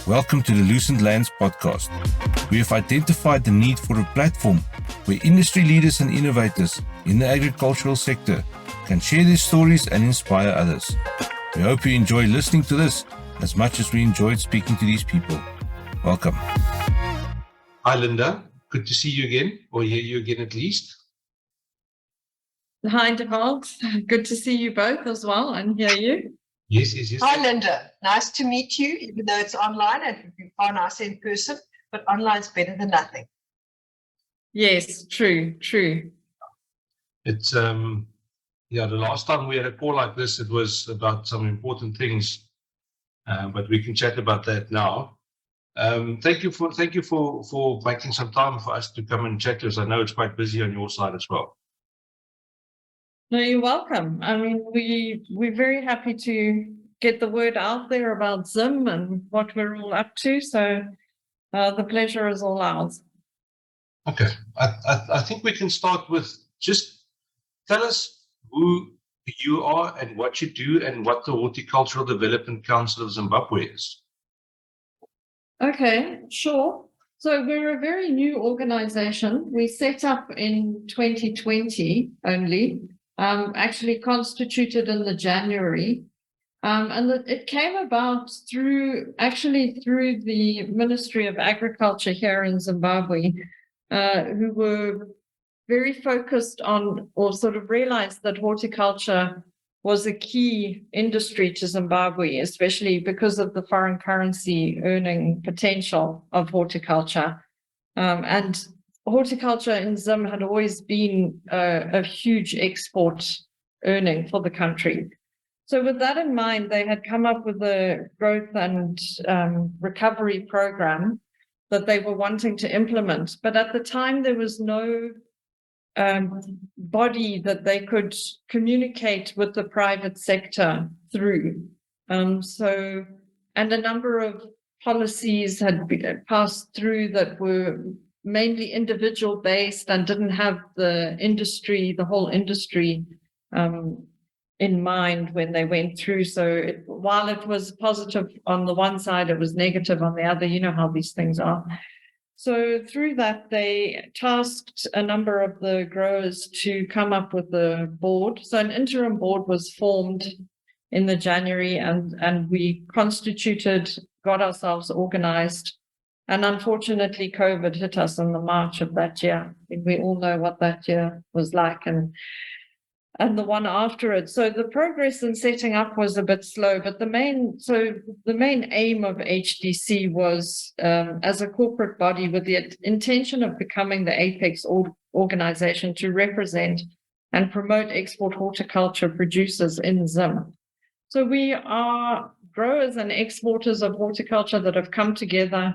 Welcome to the Lucentlands podcast. We have identified the need for a platform where industry leaders and innovators in the agricultural sector can share their stories and inspire others. We hope you enjoy listening to this as much as we enjoyed speaking to these people. Welcome. Hi, Linda. Good to see you again, or hear you again at least. Hi, Devald. Good to see you both as well and hear you. Yes. Hi, Linda. Nice to meet you, even though it's online and it would be far nicer in person, but online's better than nothing. Yes, true. It's, the last time we had a call like this, it was about some important things, but we can chat about that now. Thank you for making some time for us to come and chat to us. I know it's quite busy on your side as well. No, you're welcome. I mean, we're very happy to get the word out there about Zim and what we're all up to. So the pleasure is all ours. Okay. I think we can start with just tell us who you are and what you do and what the Horticultural Development Council of Zimbabwe is. Okay, sure. So we're a very new organization. We set up in 2020 only. Actually constituted in the January. And it came about through the Ministry of Agriculture here in Zimbabwe, who were very focused on, or sort of realized that horticulture was a key industry to Zimbabwe, especially because of the foreign currency earning potential of horticulture. And horticulture in Zim had always been a huge export earning for the country. So with that in mind, they had come up with a growth and recovery program that they were wanting to implement. But at the time, there was no body that they could communicate with the private sector through. And a number of policies had been passed through that were mainly individual based and didn't have the whole industry in mind when they went through. So while it was positive on the one side, it was negative on the other. You know how these things are. So through that, they tasked a number of the growers to come up with a board. So an interim board was formed in the January and we constituted, got ourselves organized. And unfortunately, COVID hit us in the March of that year. We all know what that year was like and the one after it. So the progress in setting up was a bit slow, but the main aim of HDC was, as a corporate body with the intention of becoming the apex organization to represent and promote export horticulture producers in Zim. So we are growers and exporters of horticulture that have come together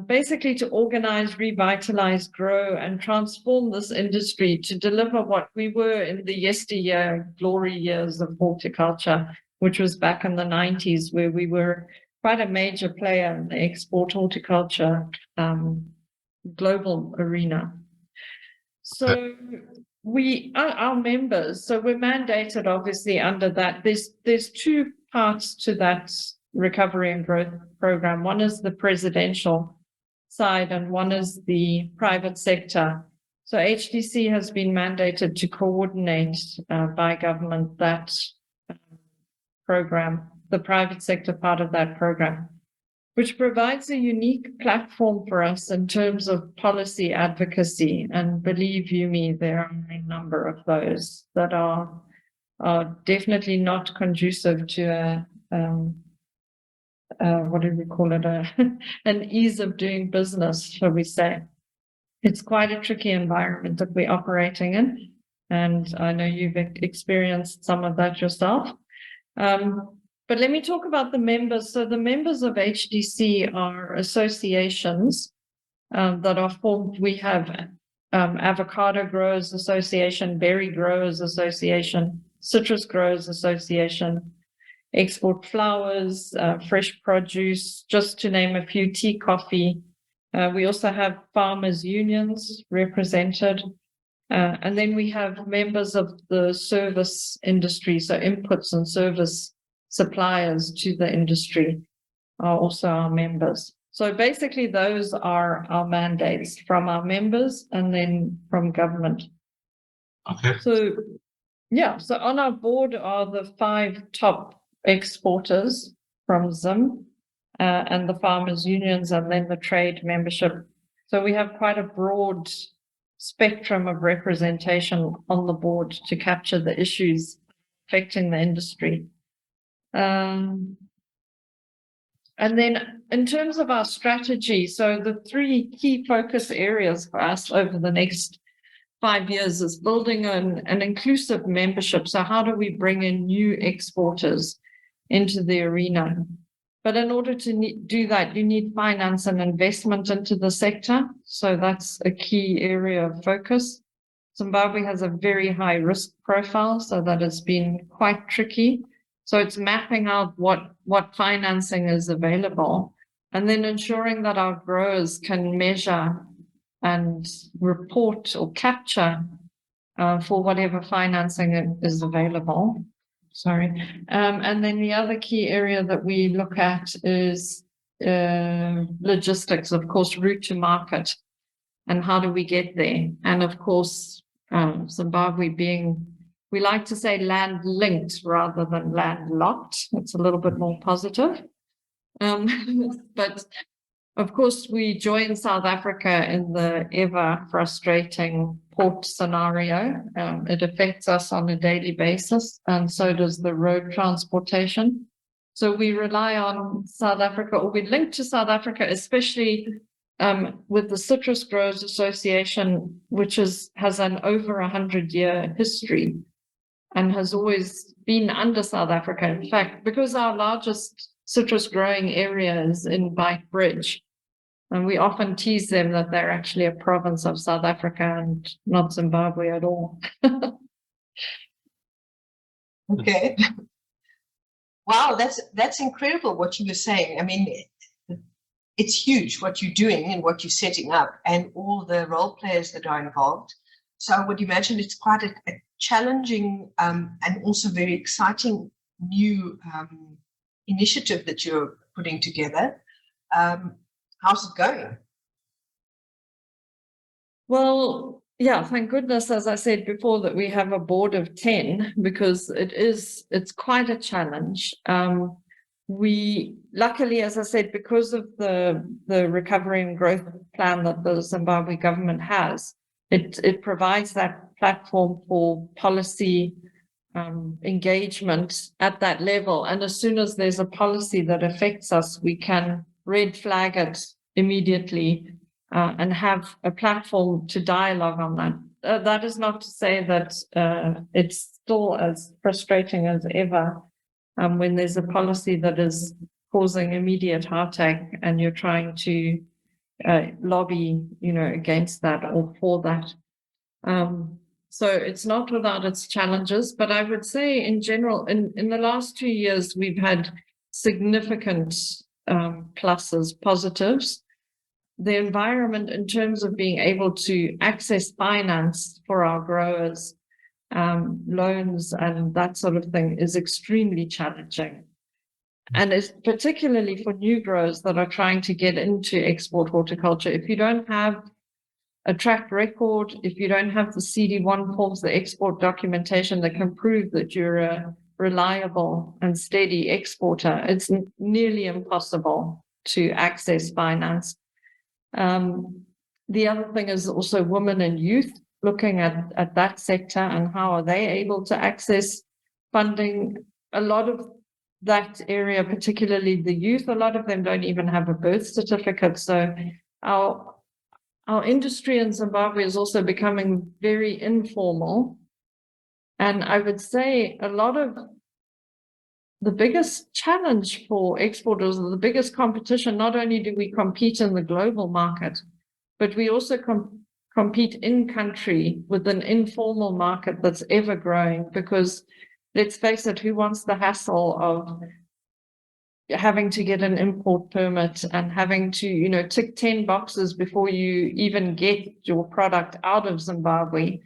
basically to organize, revitalize, grow, and transform this industry to deliver what we were in the yesteryear glory years of horticulture, which was back in the 90s, where we were quite a major player in the export horticulture global arena. So our members, so we're mandated obviously under that. There's two parts to that recovery and growth program. One is the presidential side and one is the private sector. So HDC has been mandated to coordinate by government that program, the private sector part of that program, which provides a unique platform for us in terms of policy advocacy. And believe you me, there are a number of those that are definitely not conducive to what do we call it, an ease of doing business, shall we say. It's quite a tricky environment that we're operating in, and I know you've experienced some of that yourself. But let me talk about the members. So the members of HDC are associations that are formed. We have Avocado Growers Association, Berry Growers Association, Citrus Growers Association, export flowers, fresh produce, just to name a few, tea, coffee. We also have farmers' unions represented. And then we have members of the service industry, so inputs and service suppliers to the industry. are also our members. So basically those are our mandates from our members and then from government. Okay. So so on our board are the 5 top exporters from Zim and the farmers unions and then the trade membership. So we have quite a broad spectrum of representation on the board to capture the issues affecting the industry. And then in terms of our strategy, so the 3 key focus areas for us over the next 5 years is building an inclusive membership. So how do we bring in new exporters into the arena? But in order to do that, you need finance and investment into the sector. So that's a key area of focus. Zimbabwe has a very high risk profile, so that has been quite tricky. So it's mapping out what financing is available and then ensuring that our growers can measure and report or capture for whatever financing is available. And then the other key area that we look at is logistics, of course, route to market and how do we get there. And of course, Zimbabwe being, we like to say land linked rather than landlocked. It's a little bit more positive. But of course, we join South Africa in the ever frustrating port scenario. It affects us on a daily basis, and so does the road transportation. So we rely on South Africa, or we link to South Africa, especially with the Citrus Growers Association, which has an over 100-year history and has always been under South Africa. In fact, because our largest citrus growing area is in Beitbridge, and we often tease them that they're actually a province of South Africa and not Zimbabwe at all. Okay. Wow, that's incredible what you were saying. I mean, it's huge what you're doing and what you're setting up and all the role players that are involved. So I would imagine it's quite a challenging and also very exciting new initiative that you're putting together. How's it going? Well, yeah, thank goodness, as I said before, that we have a board of 10 because it's quite a challenge. We luckily, as I said, because of the recovery and growth plan that the Zimbabwe government has, it provides that platform for policy engagement at that level. And as soon as there's a policy that affects us, we can red flag it immediately and have a platform to dialogue on that. That is not to say that it's still as frustrating as ever when there's a policy that is causing immediate heartache and you're trying to lobby, against that or for that. So it's not without its challenges, but I would say in general, in the last 2 years, we've had significant pluses, positives. The environment in terms of being able to access finance for our growers, loans and that sort of thing is extremely challenging. And it's particularly for new growers that are trying to get into export horticulture. If you don't have a track record, if you don't have the CD1 forms, the export documentation that can prove that you're a reliable and steady exporter, it's nearly impossible to access finance. The other thing is also women and youth, looking at that sector and how are they able to access funding. A lot of that area, particularly the youth, a lot of them don't even have a birth certificate. So our industry in Zimbabwe is also becoming very informal. And I would say a lot of the biggest challenge for exporters, or the biggest competition, not only do we compete in the global market, but we also compete in country with an informal market that's ever growing, because let's face it, who wants the hassle of having to get an import permit and having to, tick 10 boxes before you even get your product out of Zimbabwe.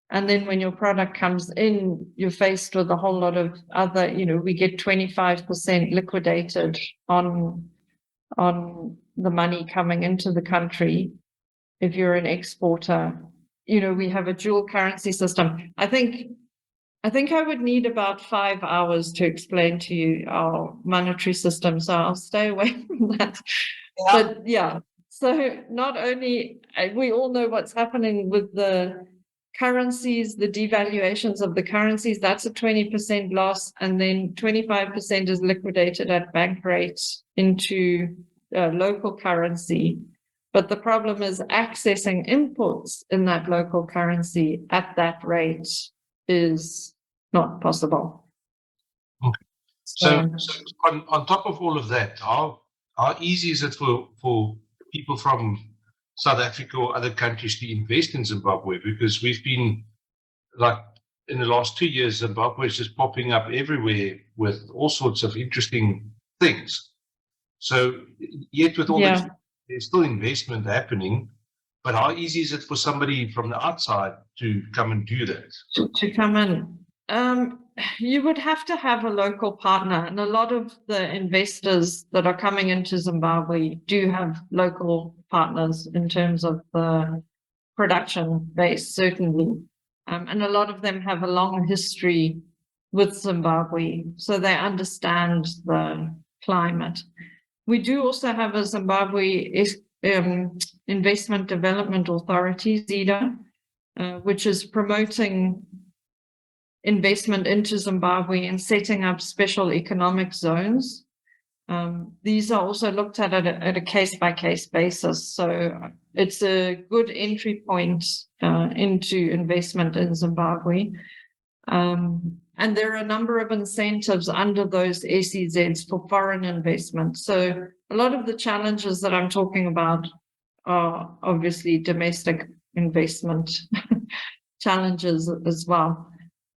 And then when your product comes in, you're faced with a whole lot of other, we get 25% liquidated on on the money coming into the country if you're an exporter. We have a dual currency system. I think I would need about 5 hours to explain to you our monetary system, so I'll stay away from that. Yeah. But yeah, so not only, we all know what's happening with the currencies, the devaluations of the currencies, that's a 20% loss, and then 25% is liquidated at bank rates into local currency. But the problem is accessing imports in that local currency at that rate is not possible. Okay. So on top of all of that, how easy is it for people from South Africa or other countries to invest in Zimbabwe? Because we've been, like, in the last 2 years, Zimbabwe is just popping up everywhere with all sorts of interesting things. So yet with all this, there's still investment happening. But how easy is it for somebody from the outside to come and do that? To come in? You would have to have a local partner, and a lot of the investors that are coming into Zimbabwe do have local partners in terms of the production base, certainly. And a lot of them have a long history with Zimbabwe, so they understand the climate. We do also have a Zimbabwe Investment Development Authority, ZIDA, which is promoting investment into Zimbabwe and setting up special economic zones. These are also looked at a case-by-case basis. So it's a good entry point into investment in Zimbabwe. And there are a number of incentives under those SEZs for foreign investment. So a lot of the challenges that I'm talking about are obviously domestic investment challenges as well.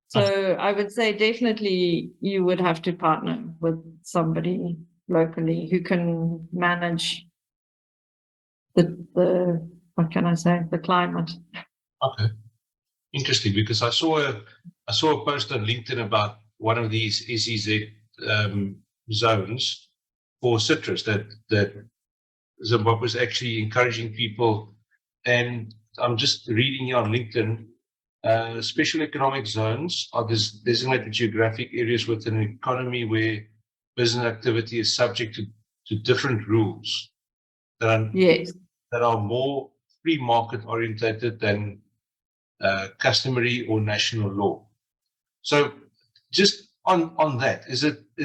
So I would say definitely you would have to partner with somebody locally who can manage the what can I say, the climate. Okay, interesting, because I saw a post on LinkedIn about one of these SEZ zones for citrus that Zimbabwe is actually encouraging people, and I'm just reading here on LinkedIn. Special economic zones are designated geographic areas within an economy where business activity is subject to different rules that are more free market orientated than customary or national law. So just on that, is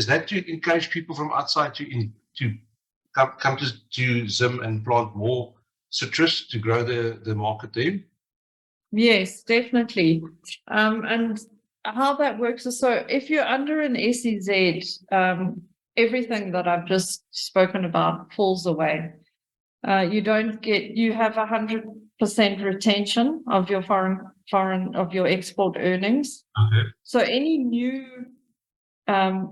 that to encourage people from outside to come to Zim and plant more citrus to grow the market there? Yes, definitely. And how that works is, so if you're under an SEZ, everything that I've just spoken about falls away. You have 100% retention of your of your export earnings. Okay. So any new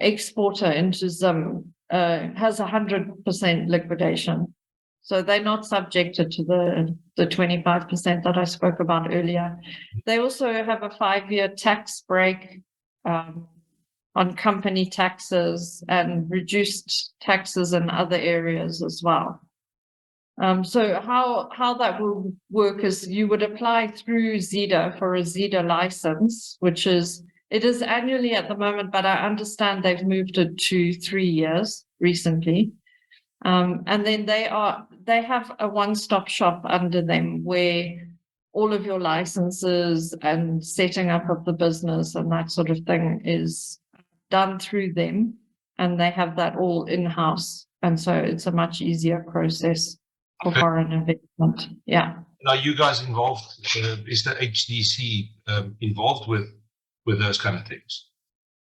exporter into Zim has 100% liquidation. So they're not subjected to the 25% that I spoke about earlier. They also have a 5-year tax break on company taxes and reduced taxes in other areas as well. So how that will work is you would apply through ZIDA for a ZIDA license, it is annually at the moment, but I understand they've moved it to 3 years recently. And then they have a one-stop shop under them where all of your licenses and setting up of the business and that sort of thing is done through them, and they have that all in-house. And so it's a much easier process for foreign investment. Yeah. Are you guys involved? Is the HDC involved with those kind of things?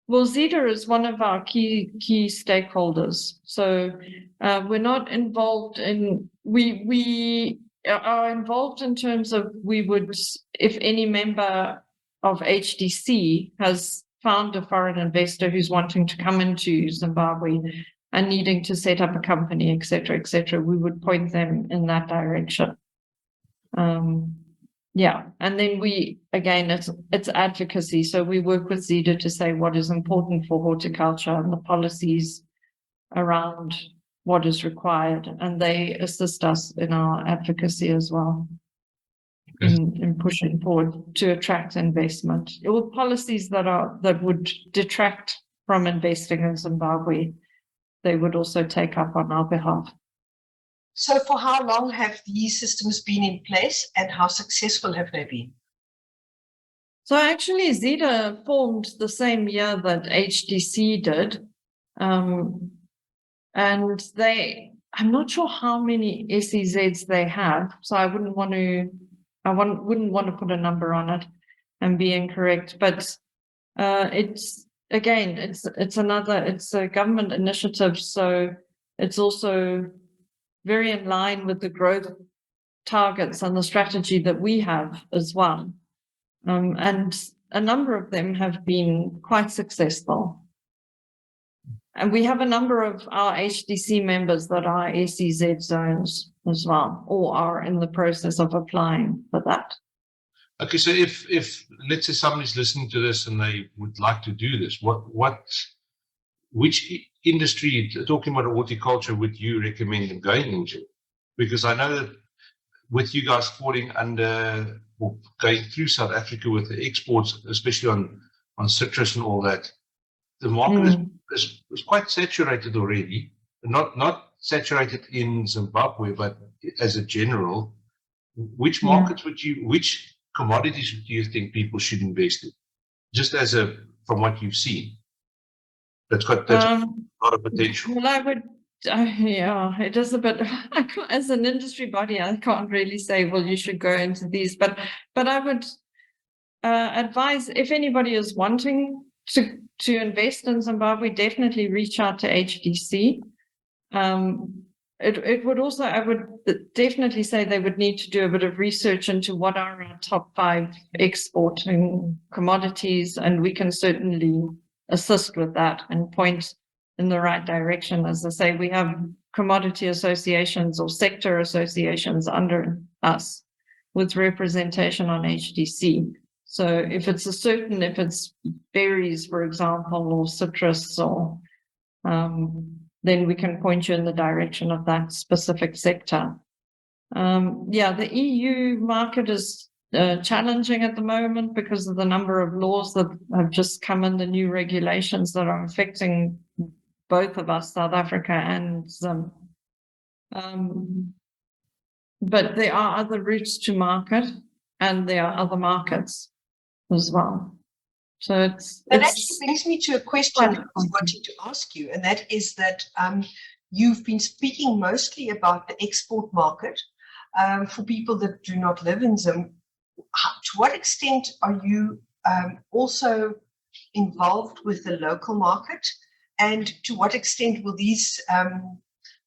Well, ZIDA is one of our key stakeholders. So we're not involved in, we are involved in terms of if any member of HDC has found a foreign investor who's wanting to come into Zimbabwe and needing to set up a company, et cetera, we would point them in that direction. Yeah, and then it's advocacy. So we work with ZIDA to say what is important for horticulture and the policies around what is required, and they assist us in our advocacy as well, in pushing forward to attract investment. Or policies that would detract from investing in Zimbabwe, they would also take up on our behalf. So for how long have these systems been in place, and how successful have they been? So actually, ZEDA formed the same year that HDC did. And I'm not sure how many SEZs they have, so I wouldn't want to put a number on it and be incorrect. But it's a government initiative, so it's also very in line with the growth targets and the strategy that we have as well. And a number of them have been quite successful. And we have a number of our HDC members that are SEZ zones as well, or are in the process of applying for that. Okay, so if let's say somebody's listening to this and they would like to do this, which industry, talking about horticulture, would you recommend them going into? Because I know that with you guys falling under or going through South Africa with the exports, especially on citrus and all that, the market is quite saturated already. Not saturated in Zimbabwe, but as a general. Which markets which commodities do you think people should invest in? Just from what you've seen, that's got a lot of potential. Well, I would, it is a bit, as an industry body, I can't really say, well, you should go into these, but I would advise, if anybody is wanting to invest in Zimbabwe, definitely reach out to HDC. It would also, I would definitely say they would need to do a bit of research into what are our top 5 exporting commodities, and we can certainly assist with that and point in the right direction. As I say, we have commodity associations or sector associations under us with representation on HDC. So if it's berries, for example, or citrus, or then we can point you in the direction of that specific sector. The EU market is challenging at the moment because of the number of laws that have just come in, the new regulations that are affecting both of us, South Africa and Zim. But there are other routes to market, and there are other markets as well. So that actually brings me to a question I was wanting to ask you, and that is that you've been speaking mostly about the export market for people that do not live in Zim. To what extent are you also involved with the local market, and to what extent will these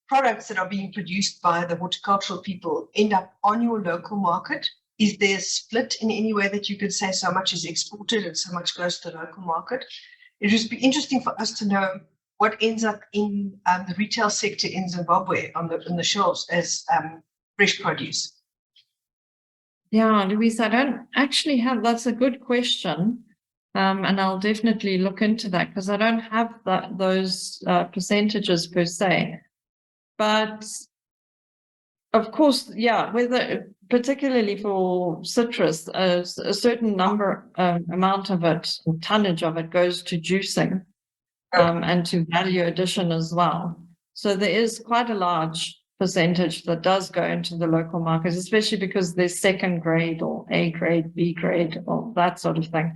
products that are being produced by the horticultural people end up on your local market? Is there a split in any way that you could say so much is exported and so much goes to the local market? It would just be interesting for us to know what ends up in the retail sector in Zimbabwe on the shelves as fresh produce. Yeah, Louise, I don't actually have, that's a good question. And I'll definitely look into that because I don't have those percentages per se. But of course, whether particularly for citrus, a certain amount of it, tonnage of it, goes to juicing and to value addition as well. So there is quite a large percentage that does go into the local markets, especially because there's second grade or A grade, B grade, or that sort of thing.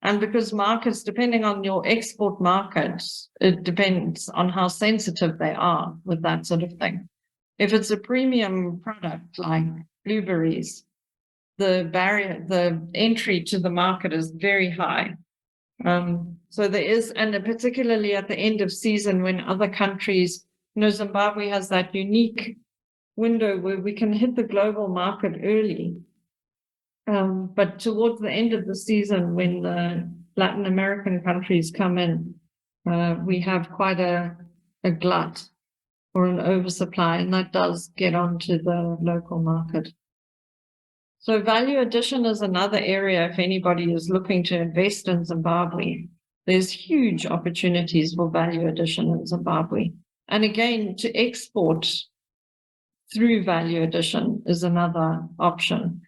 And because markets, depending on your export markets, it depends on how sensitive they are with that sort of thing. If it's a premium product like blueberries, the entry to the market is very high. So there is, and particularly at the end of season when other countries, Zimbabwe has that unique window where we can hit the global market early. But towards the end of the season, when the Latin American countries come in, we have quite a glut or an oversupply, and that does get onto the local market. So value addition is another area if anybody is looking to invest in Zimbabwe. There's huge opportunities for value addition in Zimbabwe. And again, to export through value addition is another option.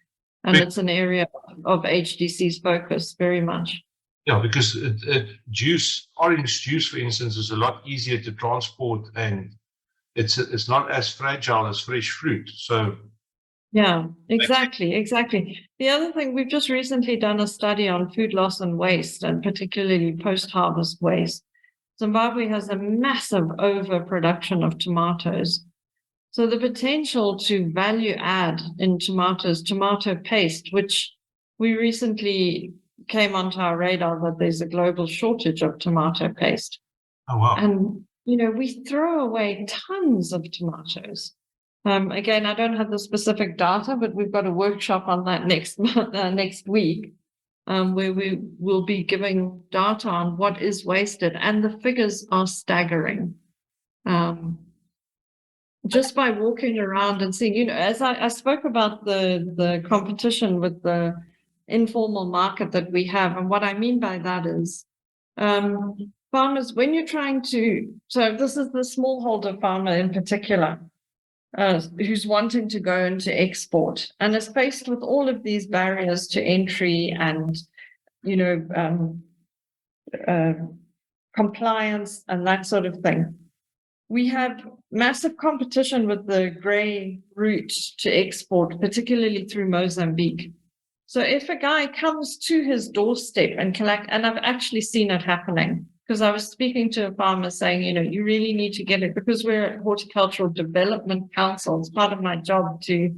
And it's an area of HDC's focus very much. Yeah, because orange juice, for instance, is a lot easier to transport, and it's not as fragile as fresh fruit. So yeah, exactly. The other thing, we've just recently done a study on food loss and waste, and particularly post-harvest waste. Zimbabwe has a massive overproduction of tomatoes. So the potential to value add in tomatoes, tomato paste, which we recently came onto our radar that there's a global shortage of tomato paste. Oh, wow. And, we throw away tons of tomatoes. Again, I don't have the specific data, but we've got a workshop on that next week, where we will be giving data on what is wasted, and the figures are staggering. Just by walking around and seeing, as I spoke about the competition with the informal market that we have, and what I mean by that is farmers, when you're trying to, so this is the smallholder farmer in particular, who's wanting to go into export and is faced with all of these barriers to entry and, compliance and that sort of thing. We have massive competition with the grey route to export, particularly through Mozambique. So if a guy comes to his doorstep and collect, and I've actually seen it happening, because I was speaking to a farmer saying, you really need to get it, because we're a Horticultural Development Council. It's part of my job to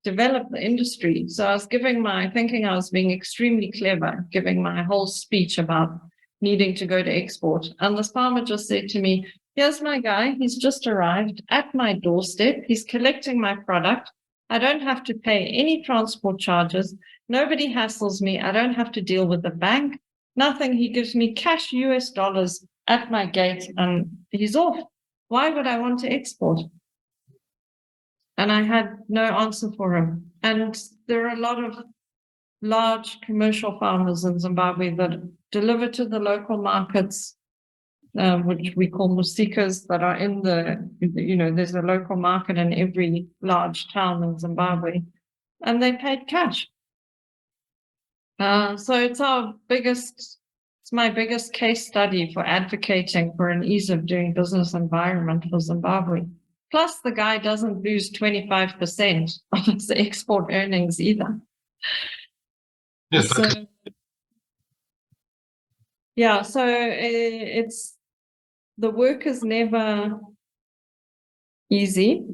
develop the industry. So I was thinking I was being extremely clever, giving my whole speech about needing to go to export. And this farmer just said to me, here's my guy. He's just arrived at my doorstep. He's collecting my product. I don't have to pay any transport charges. Nobody hassles me. I don't have to deal with the bank. Nothing. He gives me cash US dollars at my gate and he's off. Why would I want to export? And I had no answer for him. And there are a lot of large commercial farmers in Zimbabwe that deliver to the local markets, which we call musikas, that are in there's a local market in every large town in Zimbabwe, and they paid cash. So it's my biggest case study for advocating for an ease of doing business environment for Zimbabwe. Plus, the guy doesn't lose 25% of his export earnings either. Yes, So it's, the work is never easy,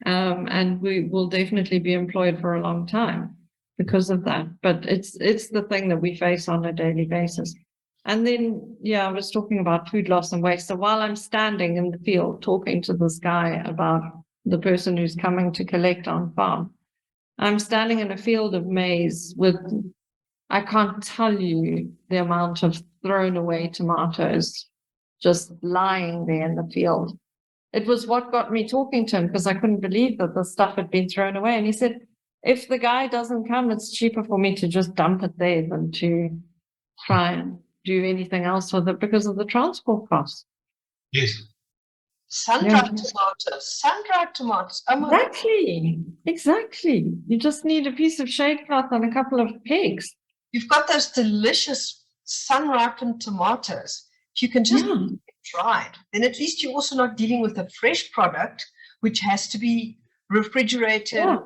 and we will definitely be employed for a long time because of that. But it's the thing that we face on a daily basis. And then, I was talking about food loss and waste. So while I'm standing in the field talking to this guy about the person who's coming to collect on farm, I'm standing in a field of maize with, I can't tell you the amount of thrown away tomatoes just lying there in the field. It was what got me talking to him, because I couldn't believe that the stuff had been thrown away. And he said, if the guy doesn't come, it's cheaper for me to just dump it there than to try and do anything else with it because of the transport costs. Yes. Sun-dried tomatoes. Oh my Exactly. You just need a piece of shade cloth and a couple of pegs. You've got those delicious sun-ripened tomatoes. If you can just get it dried, then at least you're also not dealing with a fresh product, which has to be refrigerated. Yeah.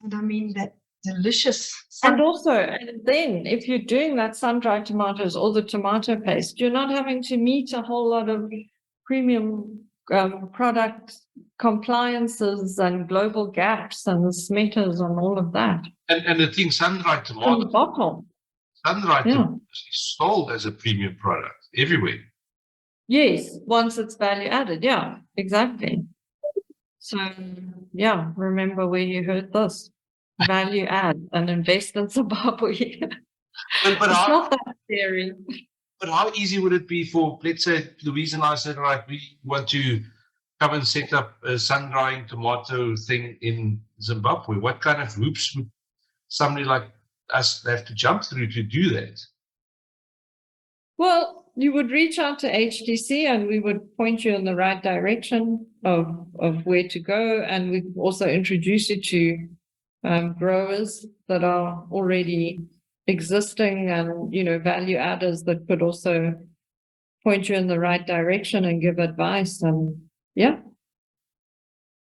And I mean, that delicious. And then if you're doing that sun-dried tomatoes or the tomato paste, you're not having to meet a whole lot of premium product compliances and global gaps and the smetters and all of that. And the thing, sun-dried tomatoes. Sun-dried tomatoes is sold as a premium product everywhere. Yes, once it's value added. Yeah, exactly. So, remember where you heard this. Value add and invest in Zimbabwe. It's not that scary. But how easy would it be for, let's say, Louise and I said, right, we want to come and set up a sun-drying tomato thing in Zimbabwe? What kind of hoops would somebody like us have to jump through to do that? Well, you would reach out to HDC and we would point you in the right direction of where to go. And we also introduce you to growers that are already existing and, value adders that could also point you in the right direction and give advice and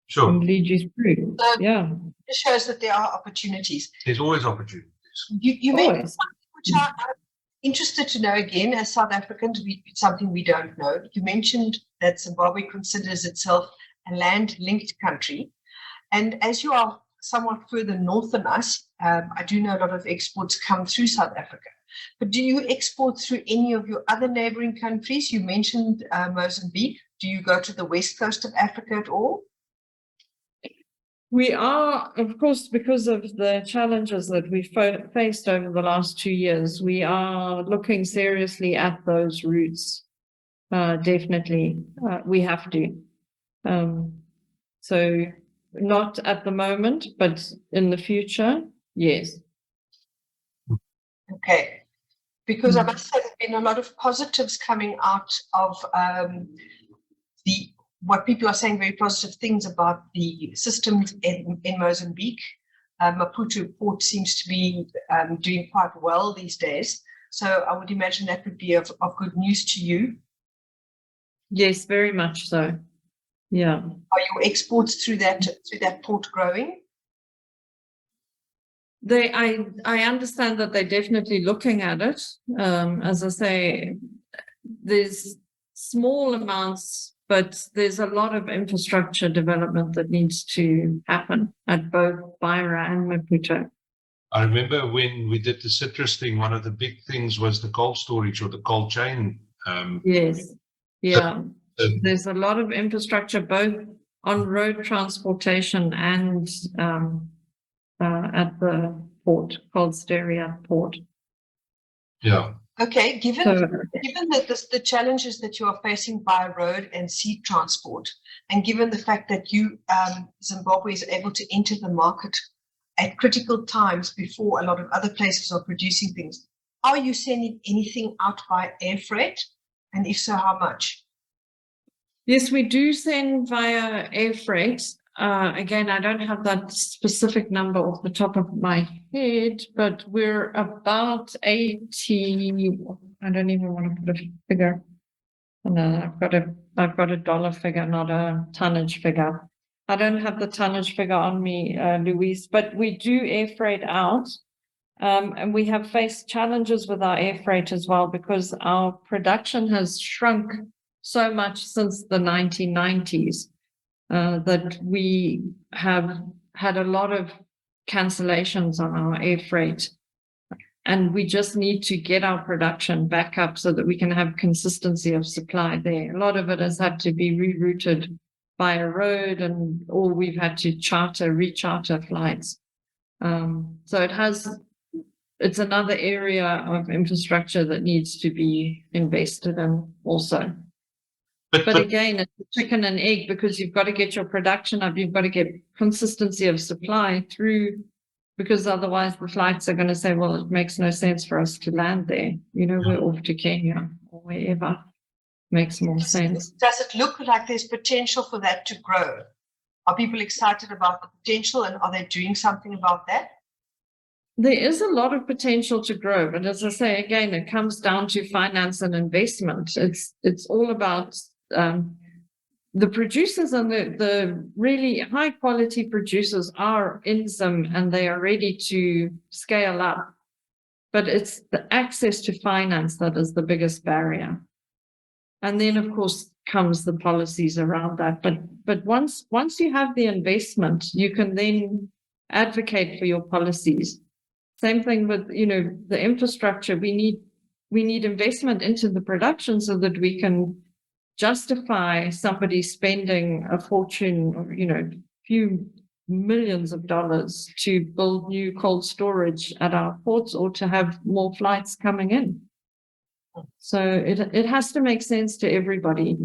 Sure. and lead you through. It shows that there are opportunities. There's always opportunities. You mentioned Always. something which I'm interested to know again, as South Africans, it's something we don't know. You mentioned that Zimbabwe considers itself a land-linked country. And as you are somewhat further north than us, I do know a lot of exports come through South Africa. But do you export through any of your other neighboring countries? You mentioned Mozambique. Do you go to the west coast of Africa at all? We are, of course, because of the challenges that we faced over the last 2 years, we are looking seriously at those routes. Definitely, we have to. So not at the moment, but in the future, yes. Okay. Because I must say there's been a lot of positives coming out of what people are saying, very positive things about the systems in Mozambique. Maputo port seems to be doing quite well these days. So I would imagine that would be of good news to you. Yes, very much so. Yeah. Are your exports through that port growing? I understand that they're definitely looking at it. As I say, there's small amounts, but there's a lot of infrastructure development that needs to happen at both Beira and Maputo. I remember when we did the citrus thing, one of the big things was the cold storage or the cold chain. Yes. Yeah. There's a lot of infrastructure, both on road transportation and at the port, Colsteria port. Yeah. Okay, given that the challenges that you are facing by road and sea transport, and given the fact that Zimbabwe is able to enter the market at critical times before a lot of other places are producing things, are you sending anything out by air freight? And if so, how much? Yes, we do send via air freight. Again, I don't have that specific number off the top of my head, but we're about 80. I don't even want to put a figure. No, I've got a dollar figure, not a tonnage figure. I don't have the tonnage figure on me, Louise, but we do air freight out. And we have faced challenges with our air freight as well, because our production has shrunk so much since the 1990s. That we have had a lot of cancellations on our air freight, and we just need to get our production back up so that we can have consistency of supply there. A lot of it has had to be rerouted by a road, or we've had to recharter flights. So it's another area of infrastructure that needs to be invested in also. But again, it's a chicken and egg, because you've got to get your production up, you've got to get consistency of supply through, because otherwise the flights are going to say, well, it makes no sense for us to land there. We're off to Kenya or wherever makes more sense. Does it look like there's potential for that to grow? Are people excited about the potential, and are they doing something about that? There is a lot of potential to grow, but as I say, again, it comes down to finance and investment. It's all about the producers, and the really high quality producers are in Zim and they are ready to scale up. But it's the access to finance that is the biggest barrier. And then, of course, comes the policies around that. But once you have the investment, you can then advocate for your policies. Same thing with, the infrastructure. We need investment into the production so that we can justify somebody spending a fortune, or, few millions of dollars to build new cold storage at our ports, or to have more flights coming in. So it has to make sense to everybody.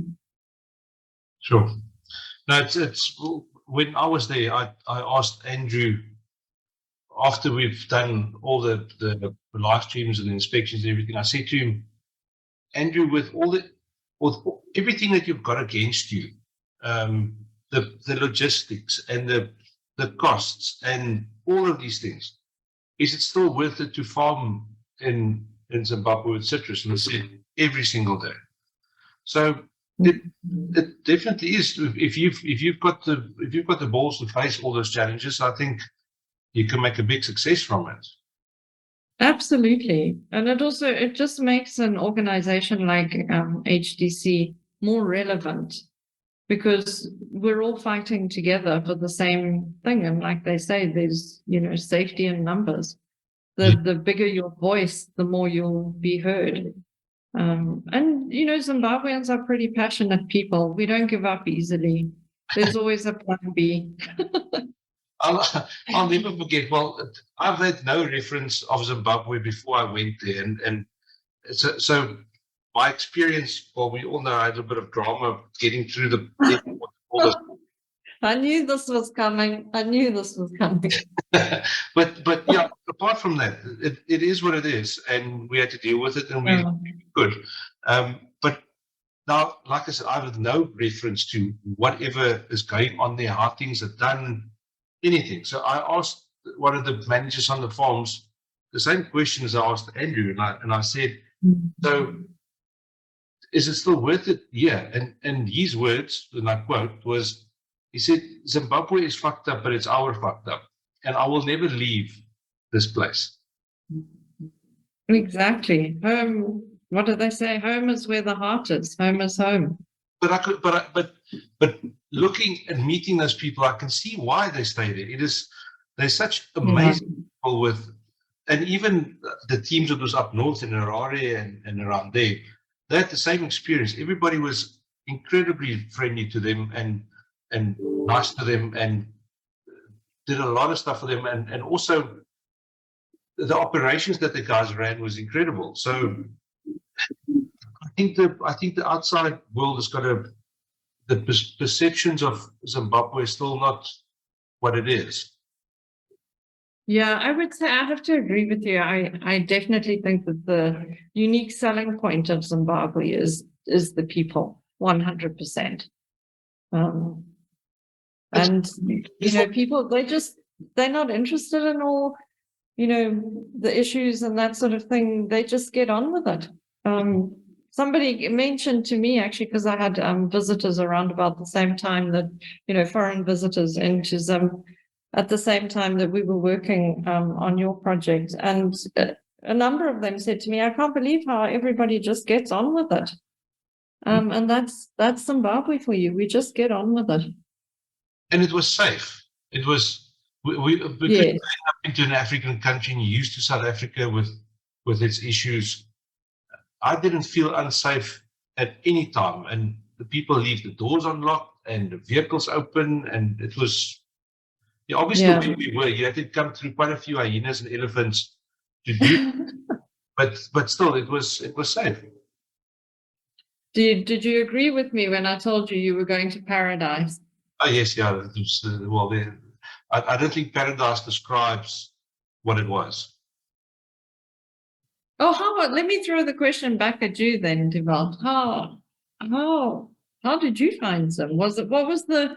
Sure. No, it's when I was there, I asked Andrew, after we've done all the live streams and inspections and everything, I said to him, Andrew, with everything that you've got against you, the logistics and the costs and all of these things, is it still worth it to farm in Zimbabwe with citrus? And I said every single day. So it definitely is. If you've got the balls to face all those challenges, I think you can make a big success from it. Absolutely. And it just makes an organization like HDC more relevant, because we're all fighting together for the same thing. And like they say, there's, safety in numbers. The bigger your voice, the more you'll be heard. And Zimbabweans are pretty passionate people. We don't give up easily. There's always a plan B. I'll never forget. Well, I've had no reference of Zimbabwe before I went there, and so my experience. Well, we all know I had a bit of drama getting through the airport. I knew this was coming. But yeah, apart from that, it is what it is, and we had to deal with it, and we could. But now, like I said, I have no reference to whatever is going on there, how things are done, anything. So I asked one of the managers on the farms the same question as I asked Andrew, and I said, so is it still worth it? Yeah. And his words, and I quote, was, he said, Zimbabwe is fucked up, but it's our fucked up. And I will never leave this place. Exactly. Home, what do they say? Home is where the heart is. Home is home. But looking and meeting those people, I can see why they stay there. They're such amazing people with, and even the teams that was up north in Harare and around there, they had the same experience. Everybody was incredibly friendly to them and nice to them, and did a lot of stuff for them, and also the operations that the guys ran was incredible. So I think the outside world has got the perceptions of Zimbabwe is still not what it is. Yeah, I would say I have to agree with you. I definitely think that the unique selling point of Zimbabwe is the people, 100%. And people, they're not interested in all, the issues and that sort of thing. They just get on with it. Somebody mentioned to me, actually, because I had visitors around about the same time that, foreign visitors into Zim, at the same time that we were working on your project. And a number of them said to me, I can't believe how everybody just gets on with it. And that's Zimbabwe for you. We just get on with it. And it was safe. It was, because we ended up into an African country and used to South Africa with its issues. I didn't feel unsafe at any time. And the people leave the doors unlocked and the vehicles open, and it was, obviously where we were, you had to come through quite a few hyenas and elephants to do, but still it was safe. Did you agree with me when I told you were going to paradise? Oh yes, yeah. It was, I don't think paradise describes what it was. Oh, let me throw the question back at you then, Devon. How did you find them? What was the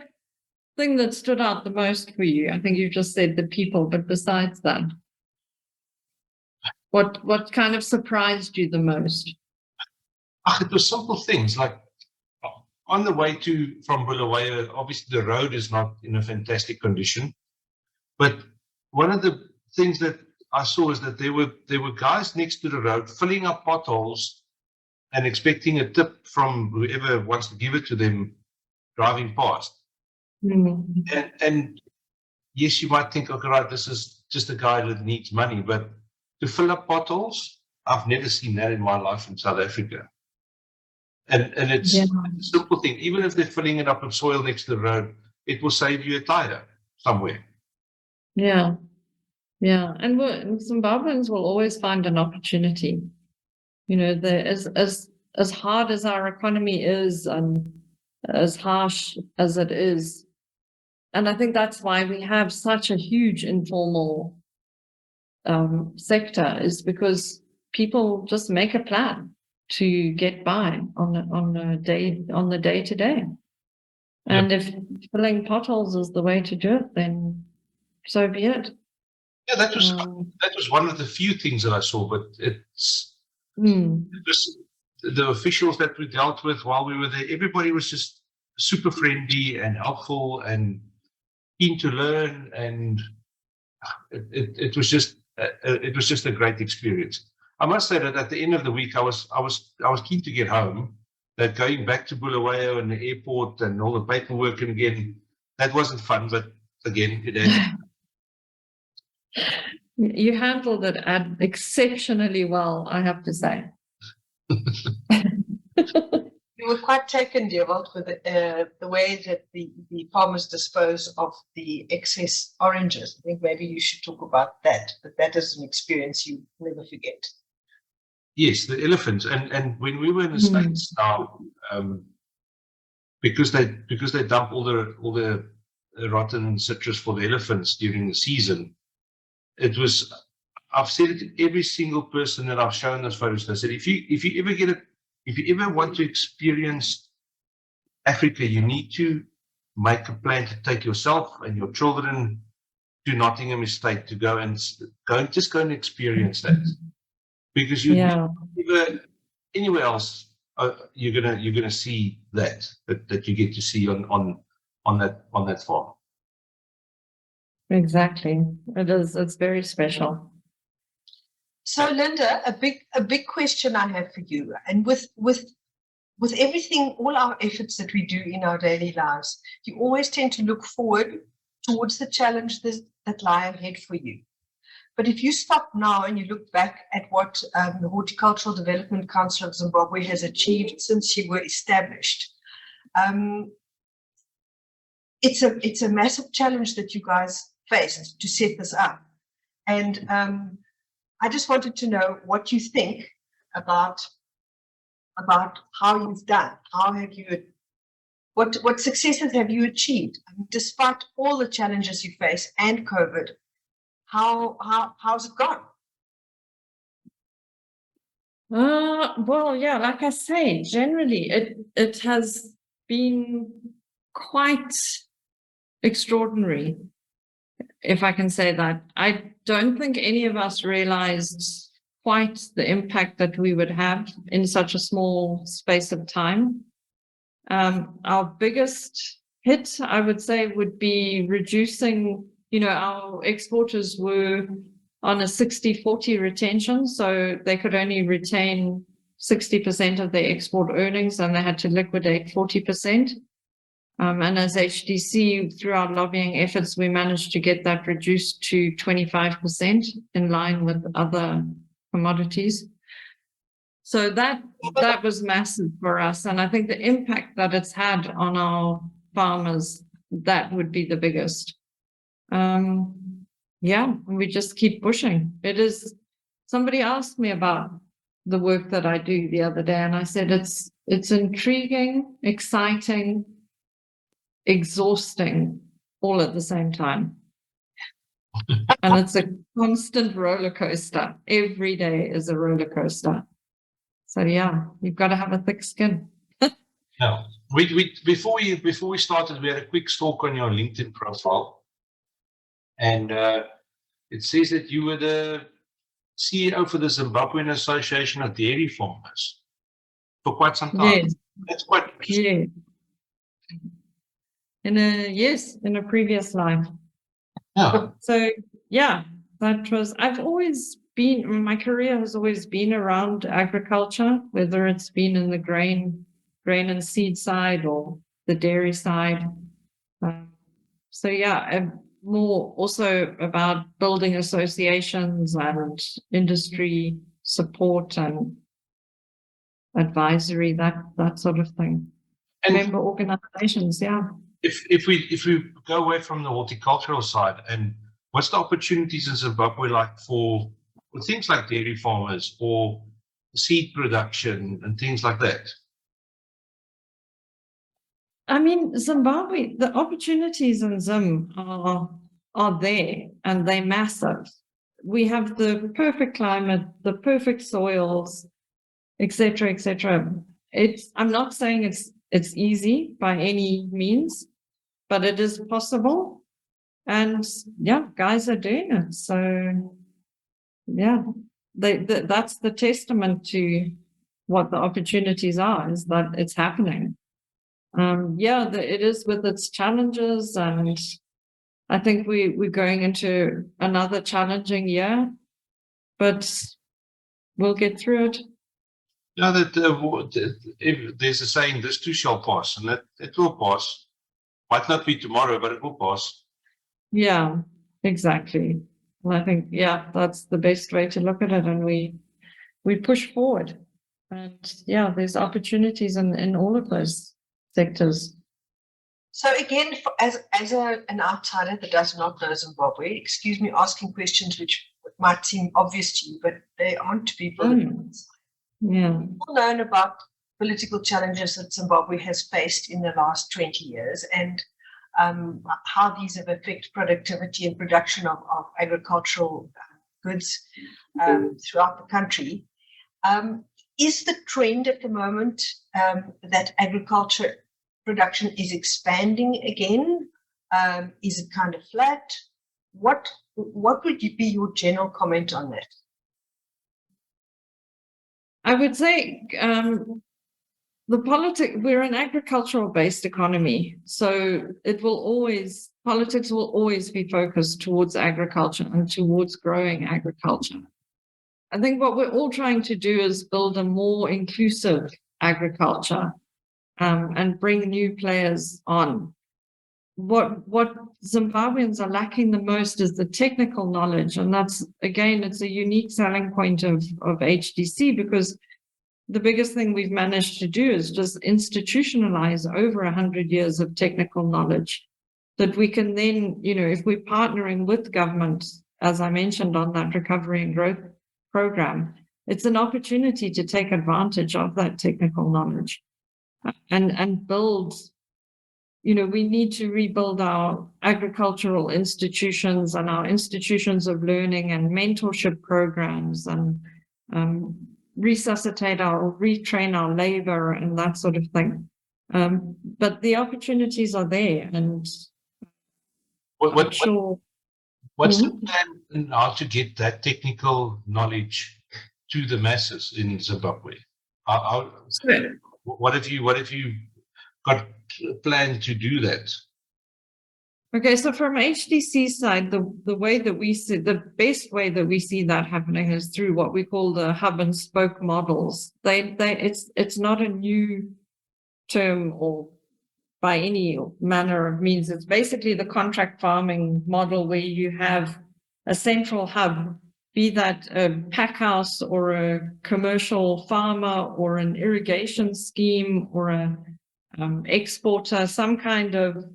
thing that stood out the most for you? I think you just said the people, but besides that, what kind of surprised you the most? It was simple things like on the way from Bulawayo, obviously the road is not in a fantastic condition, but one of the things that I saw is that there were guys next to the road filling up potholes and expecting a tip from whoever wants to give it to them driving past. And yes, you might think, okay, right, this is just a guy that needs money, but to fill up potholes, I've never seen that in my life in South Africa. And it's a simple thing. Even if they're filling it up with soil next to the road, it will save you a tire somewhere. Yeah. And Zimbabweans will always find an opportunity. As hard as our economy is and as harsh as it is. And I think that's why we have such a huge informal sector, is because people just make a plan. to get by on the day to day. And if filling potholes is the way to do it, then so be it. Yeah, that was one of the few things that I saw, but it was the officials that we dealt with while we were there. Everybody was just super friendly and helpful and keen to learn, and it was just a great experience. I must say that at the end of the week, I was keen to get home. That going back to Bulawayo and the airport and all the paperwork and again, that wasn't fun. But again, it is. You handled it exceptionally well, I have to say. You were quite taken, Dewald, with the way that the farmers dispose of the excess oranges. I think maybe you should talk about that, but that is an experience you never forget. Yes, the elephants, and when we were in the States now, because they dump all the rotten citrus for the elephants during the season, it was. I've said it to every single person that I've shown those photos. I said, if you ever want to experience Africa, you need to make a plan to take yourself and your children to Nottingham Estate to go and experience that. Because you never anywhere else you're gonna see that you get to see on that farm. Exactly, it's very special. So Linda, a big question I have for you, and with everything, all our efforts that we do in our daily lives, you always tend to look forward towards the challenges that lie ahead for you. But if you stop now and you look back at what the Horticultural Development Council of Zimbabwe has achieved since you were established, it's a massive challenge that you guys faced to set this up. And I just wanted to know what you think about how you've done. How have you? What successes have you achieved? I mean, despite all the challenges you face and COVID, how's it gone? Well, yeah, like I say, generally it has been quite extraordinary, if I can say that. I don't think any of us realized quite the impact that we would have in such a small space of time. Our biggest hit, I would say, would be reducing, our exporters were on a 60-40 retention, so they could only retain 60% of their export earnings and they had to liquidate 40%. And as HDC, through our lobbying efforts, we managed to get that reduced to 25% in line with other commodities. So that was massive for us. And I think the impact that it's had on our farmers, that would be the biggest. We just keep pushing. Somebody asked me about the work that I do the other day, and I said it's intriguing, exciting, exhausting all at the same time. And it's a constant roller coaster. Every day is a roller coaster. So yeah, you've got to have a thick skin. Now, before we started, we had a quick stalk on your LinkedIn profile, and it says that you were the CEO for the Zimbabwean Association of Dairy Farmers for quite some time. Yes. That's quite interesting. Yeah. In a previous life. Yeah. So yeah, my career has always been around agriculture, whether it's been in the grain and seed side or the dairy side. So yeah, more also about building associations and industry support and advisory, that sort of thing. And member organizations, yeah. If we go away from the horticultural side, and what's the opportunities in Zimbabwe like for things like dairy farmers or seed production and things like that? I mean, Zimbabwe, the opportunities in Zim are there, and they're massive. We have the perfect climate, the perfect soils. etc., etc. I'm not saying it's easy by any means, but it is possible. And yeah, guys are doing it. So yeah, that's the testament to what the opportunities are, is that it's happening. It is with its challenges, and I think we're going into another challenging year, but we'll get through it. Yeah, if there's a saying, this too shall pass, and that it will pass. Might not be tomorrow, but it will pass. Yeah, exactly. Well, I think, that's the best way to look at it. And we push forward. And yeah, there's opportunities in all of those sectors. So again, as an outsider that does not know Zimbabwe, excuse me asking questions which might seem obvious to you, but they aren't to people. Yeah. We've known about political challenges that Zimbabwe has faced in the last 20 years and how these have affected productivity and production of agricultural goods throughout the country. Is the trend at the moment that agriculture production is expanding again? Is it kind of flat? What would be your general comment on that? I would say we're an agricultural based economy, so politics will always be focused towards agriculture and towards growing agriculture. I think what we're all trying to do is build a more inclusive agriculture and bring new players on. What Zimbabweans are lacking the most is the technical knowledge, and that's, again, it's a unique selling point of HDC, because the biggest thing we've managed to do is just institutionalize over 100 years of technical knowledge that we can then, if we're partnering with government, as I mentioned on that recovery and growth program, it's an opportunity to take advantage of that technical knowledge and build. We need to rebuild our agricultural institutions and our institutions of learning and mentorship programs, and resuscitate or retrain our labor and that sort of thing. But the opportunities are there, and What's the plan how to get that technical knowledge to the masses in Zimbabwe? What have you got planned to do that? Okay, so from HDC side, the way that we see, the best way that we see that happening is through what we call the hub and spoke models. It's not a new term or by any manner of means. It's basically the contract farming model, where you have a central hub, be that a pack house or a commercial farmer or an irrigation scheme or a exporter, some kind of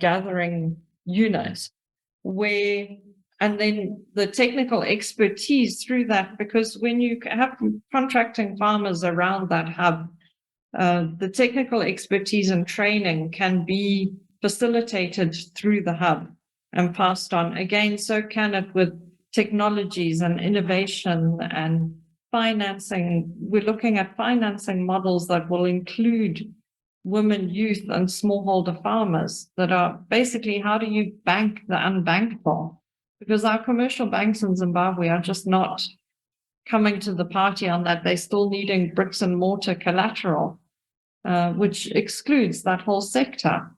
gathering unit, and then the technical expertise through that, because when you have contracting farmers around that hub, the technical expertise and training can be facilitated through the hub and passed on. Again, so can it with technologies and innovation and financing. We're looking at financing models that will include women, youth, and smallholder farmers, that are basically, how do you bank the unbankable? Because our commercial banks in Zimbabwe are just not coming to the party on that. They're still needing bricks and mortar collateral, which excludes that whole sector.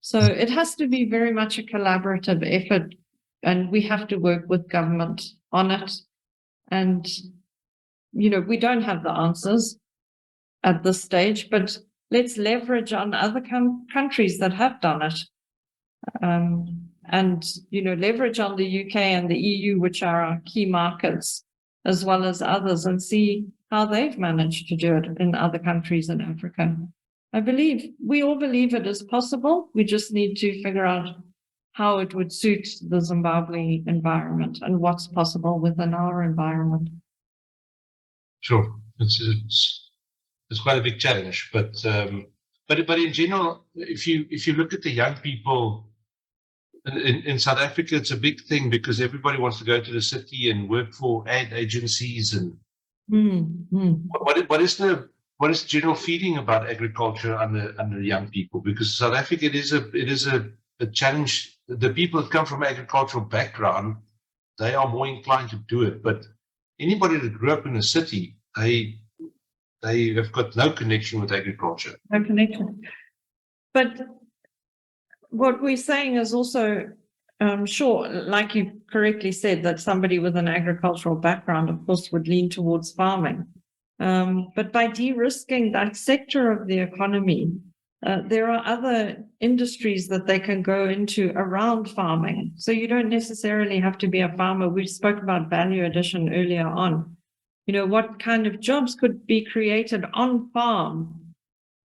So it has to be very much a collaborative effort, and we have to work with government on it. And, we don't have the answers at this stage, but let's leverage on other countries that have done it. And, leverage on the UK and the EU, which are our key markets, as well as others, and see how they've managed to do it in other countries in Africa. We all believe it is possible. We just need to figure out how it would suit the Zimbabwe environment and what's possible within our environment. Sure, it's quite a big challenge, but in general, if you look at the young people in South Africa, it's a big thing, because everybody wants to go to the city and work for ad agencies and What is the general feeling about agriculture under young people? Because South Africa, it is a challenge. The people that come from agricultural background, they are more inclined to do it. But anybody that grew up in a city, they have got no connection with agriculture. No connection. But what we're saying is also, sure, like you correctly said, that somebody with an agricultural background, of course, would lean towards farming. But by de-risking that sector of the economy, there are other industries that they can go into around farming. So you don't necessarily have to be a farmer. We spoke about value addition earlier on. You know, what kind of jobs could be created on farm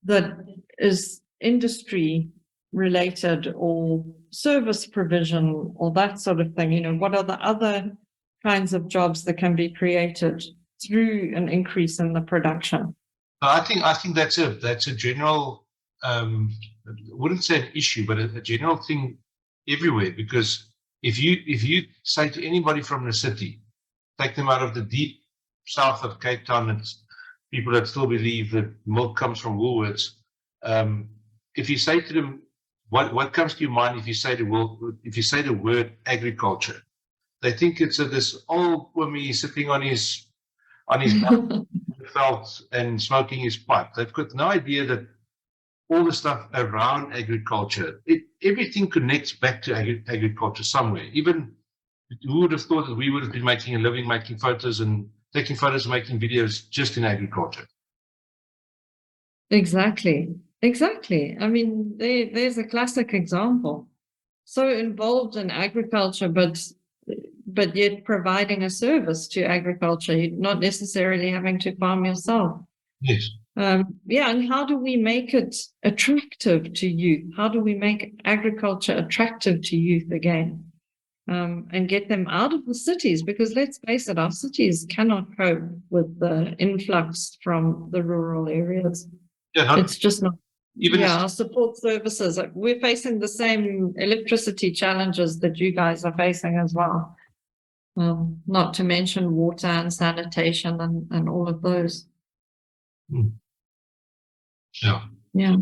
that is industry related or service provision or that sort of thing? You know, what are the other kinds of jobs that can be created through an increase in the production? I think that's a general, I wouldn't say an issue, but a general thing everywhere. Because if you say to anybody from the city, take them out of the deep south of Cape Town, it's people that still believe that milk comes from Woolworths. If you say to them, what comes to your mind if you say the word agriculture? They think it's this old woman sitting on his felt and smoking his pipe. They've got no idea that all the stuff around agriculture, everything connects back to agriculture somewhere. Even who would have thought that we would have been making a living, making photos and taking photos and making videos just in agriculture? Exactly. I mean, there's a classic example. So involved in agriculture, but yet providing a service to agriculture, not necessarily having to farm yourself. Yes. And how do we make it attractive to youth? How do we make agriculture attractive to youth again? And get them out of the cities? Because let's face it, our cities cannot cope with the influx from the rural areas. It's just not. Our support services, we're facing the same electricity challenges that you guys are facing as well. Not to mention water and sanitation and all of those. Yeah.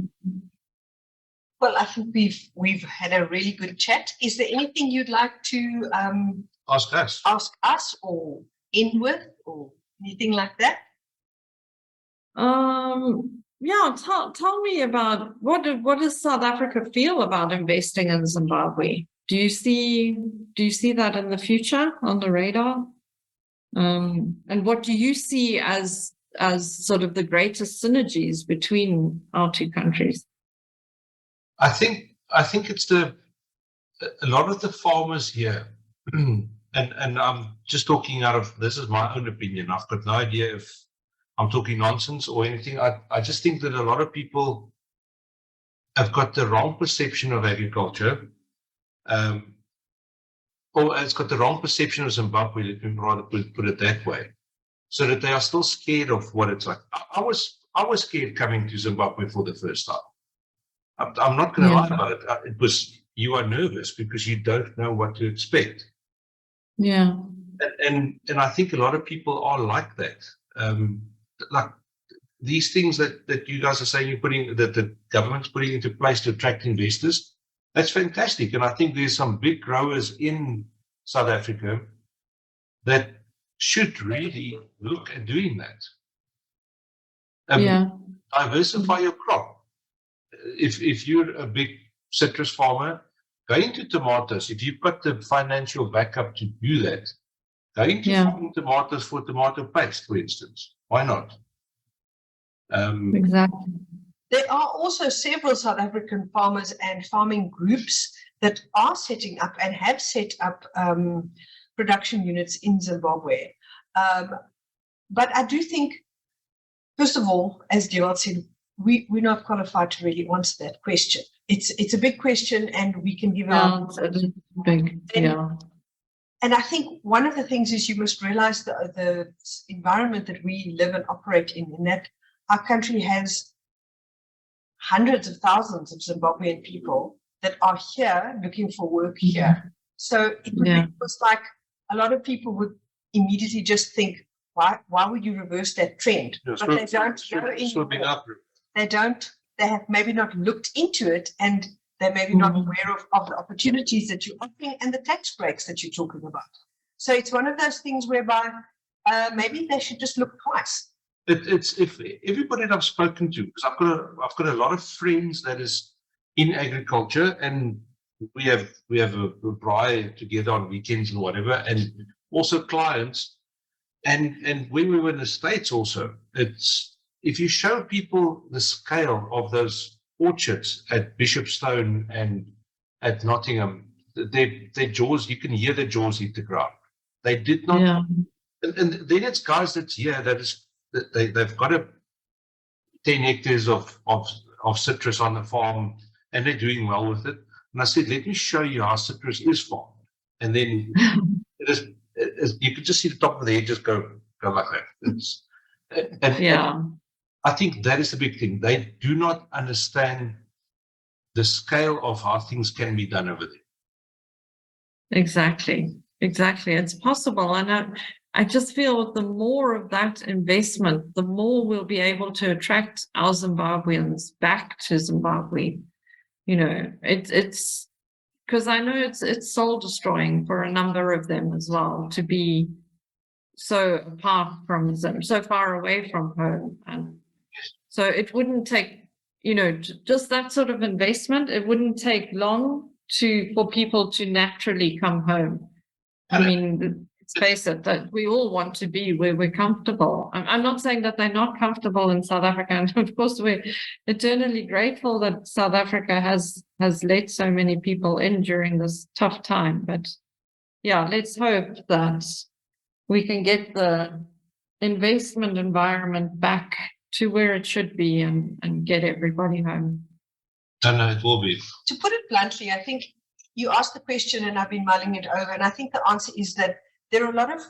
Well, I think we've had a really good chat. Is there anything you'd like to ask us or end with or anything like that? Tell me about what does South Africa feel about investing in Zimbabwe? Do you see that in the future on the radar? And what do you see as sort of the greatest synergies between our two countries? I think it's a lot of the farmers here, and I'm just talking this is my own opinion. I've got no idea if I'm talking nonsense or anything. I just think that a lot of people have got the wrong perception of agriculture, or it's got the wrong perception of Zimbabwe, let me rather put it that way, so that they are still scared of what it's like. I was scared coming to Zimbabwe for the first time. I'm not going to lie about it. You are nervous because you don't know what to expect. Yeah. And I think a lot of people are like that. Like these things that you guys are saying that the government's putting into place to attract investors, that's fantastic. And I think there's some big growers in South Africa that should really look at doing that. Diversify your crop. If you're a big citrus farmer, go into tomatoes. If you've got the financial backup to do that, go into farming tomatoes for tomato paste, for instance. Why not? Exactly. There are also several South African farmers and farming groups that are setting up and have set up production units in Zimbabwe. But I do think, first of all, as Gerald said, we're not qualified to really answer that question. It's a big question, and we can give our big. And I think one of the things is you must realize the environment that we live and operate in that our country has hundreds of thousands of Zimbabwean people that are here looking for work here. So it would be almost like a lot of people would immediately just think, why would you reverse that trend? Yeah, But they don't swimming up. they have maybe not looked into it, and they're maybe not aware of the opportunities that you're offering and the tax breaks that you're talking about. So it's one of those things whereby maybe they should just look twice. It's if everybody that I've spoken to, because I've got a lot of friends that is in agriculture, and we have a braai together on weekends and whatever, and also clients, and when we were in the States also, it's if you show people the scale of those orchards at Bishopstone and at Nottingham, their jaws, you can hear their jaws hit the ground. They did not, and then it's guys that's here that is they've got 10 hectares of citrus on the farm, and they're doing well with it. And I said, let me show you how citrus is farmed. And then you could just see the top of the head just go like that. And I think that is the big thing. They do not understand the scale of how things can be done over there. Exactly. It's possible. And I just feel the more of that investment, the more we'll be able to attract our Zimbabweans back to Zimbabwe. You know, it's because I know it's soul destroying for a number of them as well to be so apart from them, so far away from home. And so it wouldn't take, just that sort of investment. It wouldn't take long for people to naturally come home. I mean, let's face it, that we all want to be where we're comfortable. I'm not saying that they're not comfortable in South Africa. And of course, we're eternally grateful that South Africa has let so many people in during this tough time. But yeah, let's hope that we can get the investment environment back to where it should be and get everybody home. I know it will be. To put it bluntly, I think you asked the question and I've been mulling it over, and I think the answer is that there are a lot of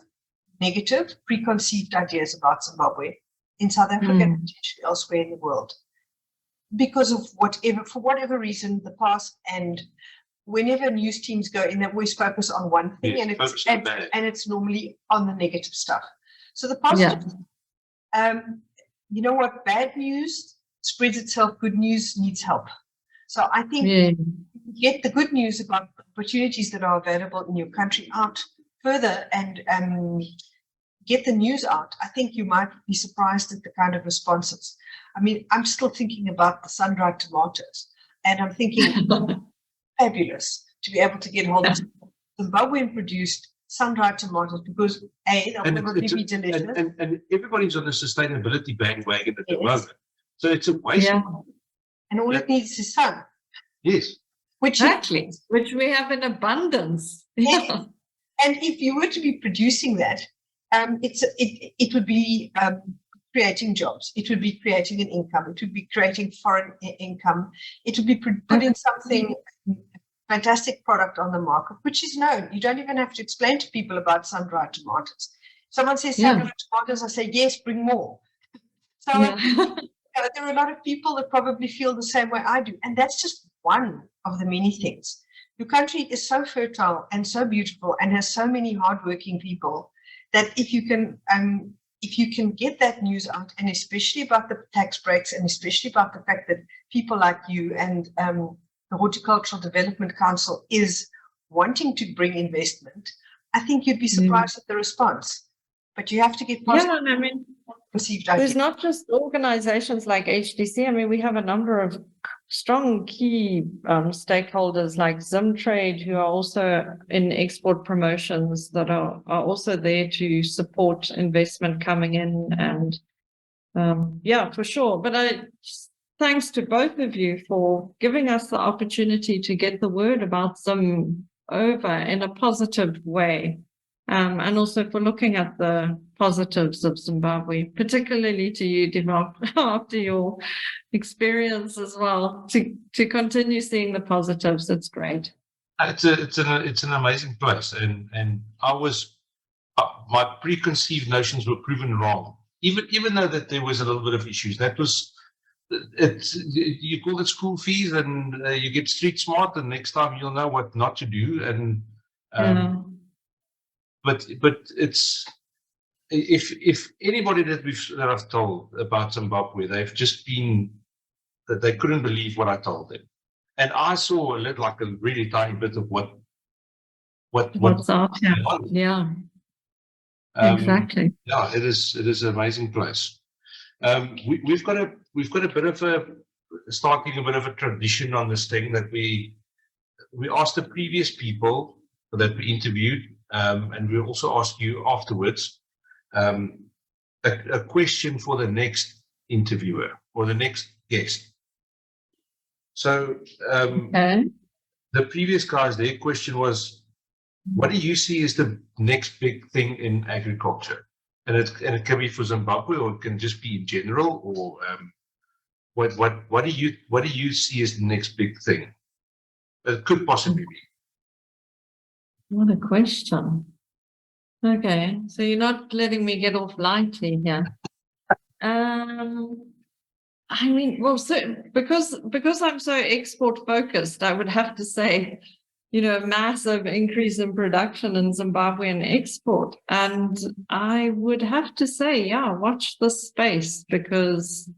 negative, preconceived ideas about Zimbabwe in South Africa and potentially elsewhere in the world because of for whatever reason, the past. And whenever news teams go in, they always focus on one thing, and it's normally on the negative stuff. So the positive, you know what? Bad news spreads itself. Good news needs help. So I think get the good news about opportunities that are available in your country out further and get the news out. I think you might be surprised at the kind of responses. I mean, I'm still thinking about the sun-dried tomatoes, and I'm thinking fabulous to be able to get hold of Zimbabwean produced sun-dried tomatoes because they'll probably be delicious. And everybody's on the sustainability bandwagon at the moment. So it's a waste. And all it needs is sun. Yes. Which we have in abundance. Yes. And if you were to be producing that, it would be creating jobs. It would be creating an income. It would be creating foreign income. It would be putting something, fantastic product on the market, which is known. You don't even have to explain to people about sun-dried tomatoes. Someone says sun-dried tomatoes, I say, yes, bring more. So there are a lot of people that probably feel the same way I do. And that's just one of the many things. Your country is so fertile and so beautiful and has so many hardworking people that if you can get that news out, and especially about the tax breaks, and especially about the fact that people like you and the Horticultural Development Council is wanting to bring investment, I think you'd be surprised at the response. But you have to get positive. Yeah, and I mean, there's not just organizations like HDC. I mean, we have a number of strong key stakeholders like Zimtrade, who are also in export promotions, that are also there to support investment coming in. And for sure. But thanks to both of you for giving us the opportunity to get the word about Zim over in a positive way. And also for looking at the positives of Zimbabwe, particularly to you, Demark, after your experience as well, to continue seeing the positives. It's great. It's an amazing place, and I was my preconceived notions were proven wrong. Even though that there was a little bit of issues, that was you call it school fees, and you get street smart, and next time you'll know what not to do, and. But it's if anybody that I've told about Zimbabwe, they've just been that they couldn't believe what I told them, and I saw like a really tiny bit of What's out here? Yeah, exactly. Yeah, it is an amazing place. We've got a bit of starting a bit of a tradition on this thing that we asked the previous people that we interviewed, and we also asked you afterwards a question for the next interviewer or the next guest. So the previous guys, their question was, what do you see as the next big thing in agriculture? And it can be for Zimbabwe, or it can just be in general, or what do you see as the next big thing? It could possibly be. What a question. Okay, so you're not letting me get off lightly here. I mean, well, so because I'm so export focused, I would have to say, massive increase in production in Zimbabwean export. And I would have to say, yeah, watch this space, because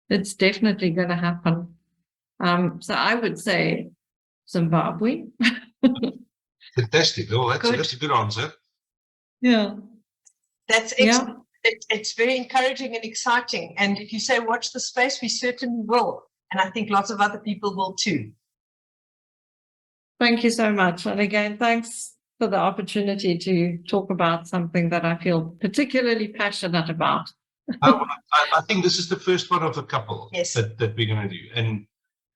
it's definitely going to happen. So I would say Zimbabwe. Fantastic. Oh, that's a good answer. Yeah. That's excellent. It's very encouraging and exciting. And if you say watch the space, we certainly will. And I think lots of other people will too. Thank you so much. And again, thanks for the opportunity to talk about something that I feel particularly passionate about. I think this is the first one of a couple that we're going to do.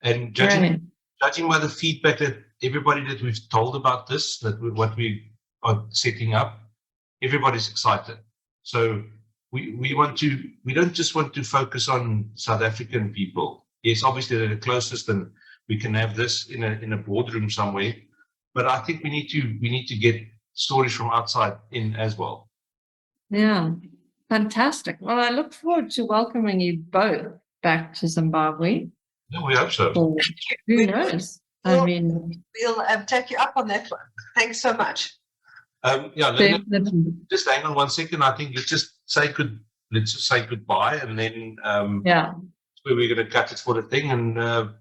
And judging by the feedback that everybody that we've told about this, what we are setting up, everybody's excited. So we don't just want to focus on South African people. Yes, obviously they're the closest, and we can have this in a boardroom somewhere. But I think we need to get stories from outside in as well. Yeah, fantastic. Well, I look forward to welcoming you both back to Zimbabwe. Yeah, we hope so. Or, who knows? We'll take you up on that one. Thanks so much. Linda, just hang on 1 second. I think let's just say goodbye, and then where we're going to cut it for the thing. And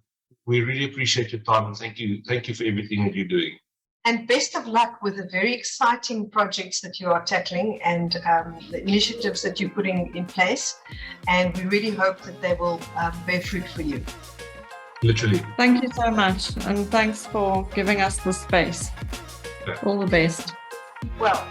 we really appreciate your time, and thank you for everything that you're doing. And best of luck with the very exciting projects that you are tackling, and the initiatives that you're putting in place. And we really hope that they will bear fruit for you. Literally. Thank you so much, and thanks for giving us the space. Yeah. All the best. Well,